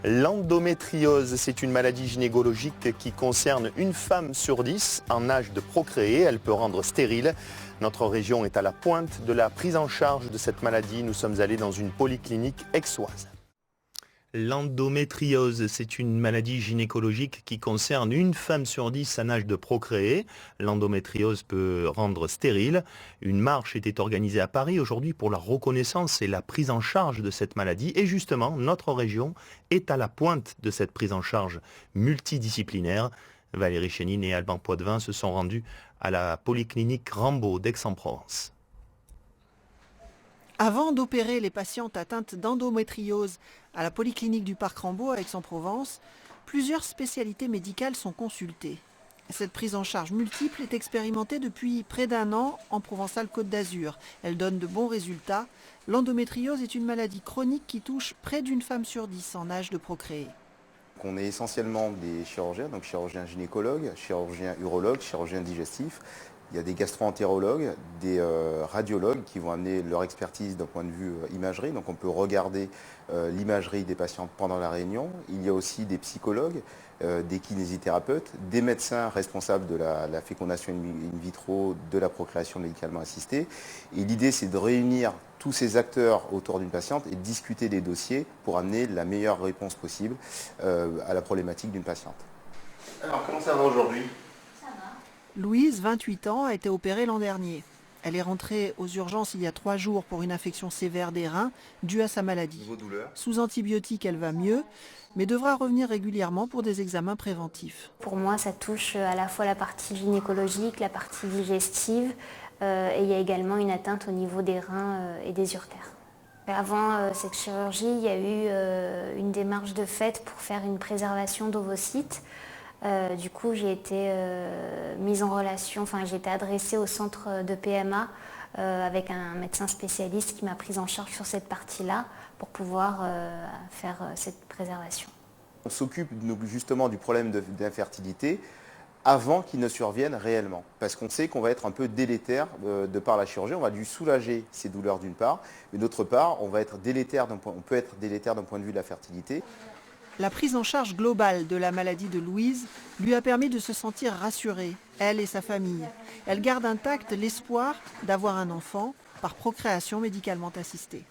L'endométriose, c'est une maladie gynécologique qui concerne une femme sur 10 en âge de procréer. Elle peut rendre stérile. Notre région est à la pointe de la prise en charge de cette maladie. Nous sommes allés dans une polyclinique aixoise. L'endométriose, c'est une maladie gynécologique qui concerne une femme sur 10 en âge de procréer. L'endométriose peut rendre stérile. Une marche était organisée à Paris aujourd'hui pour la reconnaissance et la prise en charge de cette maladie. Et justement, notre région est à la pointe de cette prise en charge multidisciplinaire. Valérie Chénine et Alban Poitvin se sont rendus à la polyclinique Rambaud d'Aix-en-Provence. Avant d'opérer les patientes atteintes d'endométriose à la polyclinique du Parc Rambaud à Aix-en-Provence, plusieurs spécialités médicales sont consultées. Cette prise en charge multiple est expérimentée depuis près d'un an en Provençale-Côte d'Azur. Elle donne de bons résultats. L'endométriose est une maladie chronique qui touche près d'une femme sur 10 en âge de procréer. On est essentiellement des chirurgiens, donc chirurgiens gynécologues, chirurgiens urologues, chirurgiens digestifs. Il y a des gastro-entérologues, des radiologues qui vont amener leur expertise d'un point de vue imagerie. Donc on peut regarder l'imagerie des patients pendant la réunion. Il y a aussi des psychologues, des kinésithérapeutes, des médecins responsables de la fécondation in vitro, de la procréation médicalement assistée. Et l'idée, c'est de réunir tous ces acteurs autour d'une patiente et de discuter des dossiers pour amener la meilleure réponse possible à la problématique d'une patiente. Alors, comment ça va aujourd'hui ? Louise, 28 ans, a été opérée l'an dernier. Elle est rentrée aux urgences il y a 3 jours pour une infection sévère des reins due à sa maladie. Sous antibiotiques, elle va mieux, mais devra revenir régulièrement pour des examens préventifs. Pour moi, ça touche à la fois la partie gynécologique, la partie digestive, et il y a également une atteinte au niveau des reins et des uretères. Avant cette chirurgie, il y a eu une démarche de fait pour faire une préservation d'ovocytes. Du coup, j'ai été mise en relation, j'ai été adressée au centre de PMA avec un médecin spécialiste qui m'a prise en charge sur cette partie-là pour pouvoir faire cette préservation. On s'occupe justement du problème d'infertilité avant qu'il ne survienne réellement. Parce qu'on sait qu'on va être un peu délétère de par la chirurgie. On va lui soulager ses douleurs d'une part, mais d'autre part, on peut être délétère d'un point de vue de la fertilité. La prise en charge globale de la maladie de Louise lui a permis de se sentir rassurée, elle et sa famille. Elle garde intact l'espoir d'avoir un enfant par procréation médicalement assistée.